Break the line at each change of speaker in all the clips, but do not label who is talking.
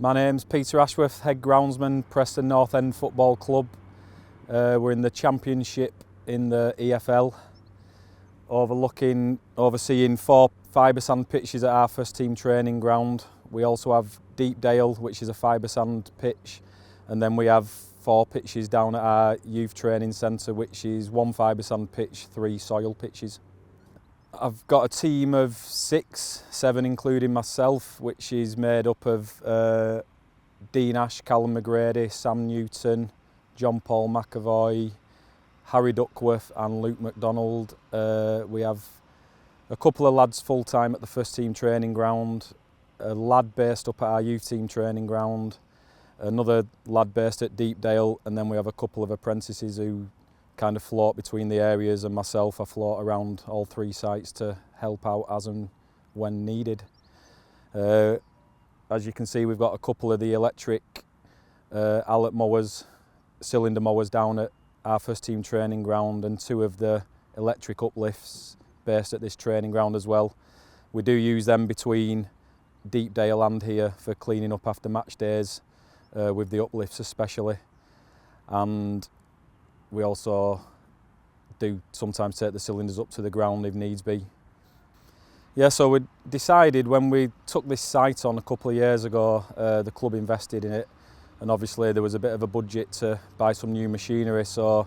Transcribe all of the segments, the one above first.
My name's Peter Ashworth, head groundsman, Preston North End Football Club. We're in the Championship in the EFL, overseeing 4 fibre sand pitches at our first team training ground. We also have Deepdale, which is a fibre sand pitch, and then we have 4 pitches down at our youth training centre, which is 1 fibre sand pitch, 3 soil pitches. I've got a team of 6, 7 including myself, which is made up of Dean Ash, Callum McGrady, Sam Newton, John Paul McAvoy, Harry Duckworth and Luke McDonald. We have a couple of lads full-time at the first team training ground, a lad based up at our youth team training ground, another lad based at Deepdale, and then we have a couple of apprentices who kind of float between the areas, and myself, I float around all 3 sites to help out as and when needed. As you can see, we've got a couple of the electric Allet mowers, cylinder mowers down at our first team training ground, and 2 of the electric uplifts based at this training ground as well. We do use them between Deepdale and here for cleaning up after match days, with the uplifts especially. And we also do sometimes take the cylinders up to the ground if needs be. Yeah, so we decided when we took this site on a couple of years ago, the club invested in it, and obviously there was a bit of a budget to buy some new machinery, so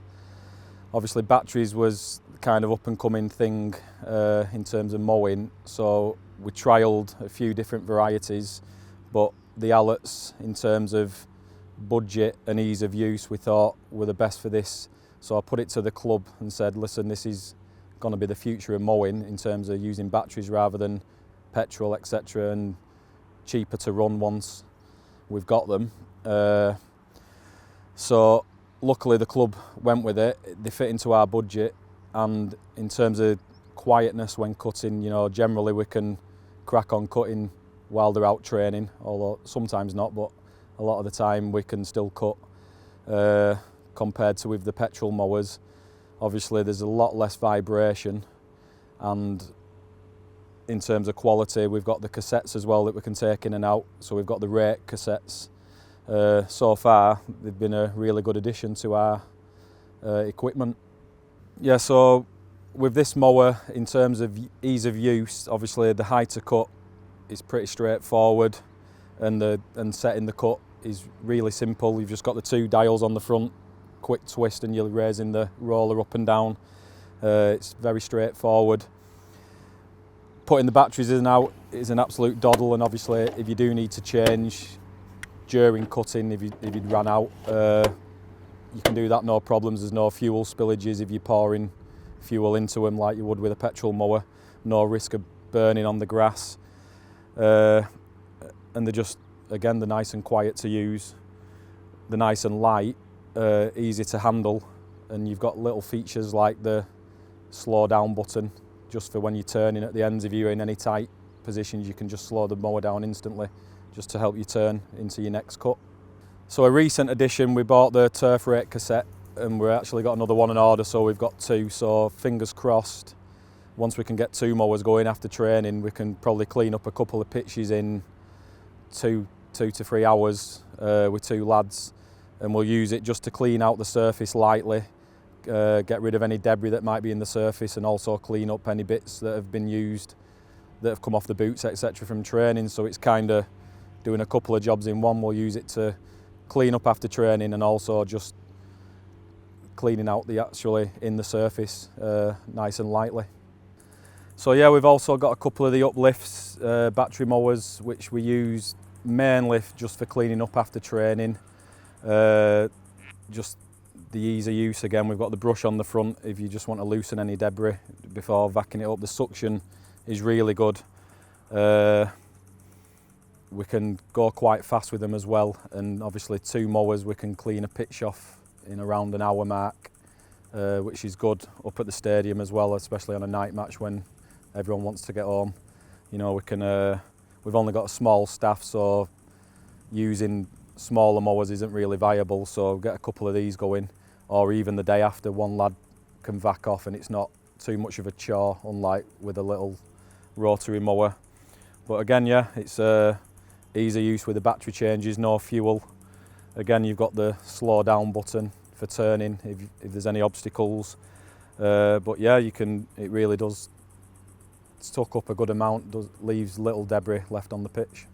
obviously batteries was kind of up and coming thing in terms of mowing, so we trialled a few different varieties, but the Allets, in terms of budget and ease of use, we thought were the best for this. So I put it to the club and said, listen, this is going to be the future of mowing in terms of using batteries rather than petrol, etc., and cheaper to run once we've got them. So luckily the club went with it. They fit into our budget, and in terms of quietness when cutting, you know, generally we can crack on cutting while they're out training, although sometimes not, but a lot of the time we can still cut. Compared to with the petrol mowers, obviously there's a lot less vibration, and in terms of quality we've got the cassettes as well that we can take in and out, so we've got the rake cassettes. So far they've been a really good addition to our equipment. Yeah, so with this mower, in terms of ease of use, obviously the height to cut is pretty straightforward, and setting the cut is really simple. You've just got the 2 dials on the front, quick twist and you're raising the roller up and down. It's very straightforward. Putting the batteries in and out is an absolute doddle, and obviously if you do need to change during cutting, if you'd run out, you can do that no problems. There's no fuel spillages if you're pouring fuel into them like you would with a petrol mower. No risk of burning on the grass. And they're just, again, they're nice and quiet to use. They're nice and light. Easy to handle, and you've got little features like the slow down button just for when you're turning at the ends. If you're in any tight positions, you can just slow the mower down instantly just to help you turn into your next cut. So a recent addition, we bought the turf rake cassette, and we've actually got another one in order, so we've got 2, so fingers crossed once we can get 2 mowers going after training, we can probably clean up a couple of pitches in 2 to 3 hours with 2 lads. And we'll use it just to clean out the surface lightly, get rid of any debris that might be in the surface, and also clean up any bits that have been used, that have come off the boots, etc. from training. So it's kind of doing a couple of jobs in one. We'll use it to clean up after training, and also just cleaning out the actually in the surface nice and lightly. So yeah, we've also got a couple of the uplifts, battery mowers, which we use mainly just for cleaning up after training. Just the ease of use. Again, we've got the brush on the front if you just want to loosen any debris before vacuuming it up. The suction is really good. We can go quite fast with them as well, and obviously 2 mowers we can clean a pitch off in around an hour mark, which is good up at the stadium as well, especially on a night match when everyone wants to get home. You know, we've only got a small staff, so using smaller mowers isn't really viable, so get a couple of these going, or even the day after, one lad can vac off and it's not too much of a chore, unlike with a little rotary mower. But again, yeah, it's easy use with the battery changes, no fuel. Again, you've got the slow down button for turning if there's any obstacles. But yeah, it really does suck up a good amount, leaves little debris left on the pitch.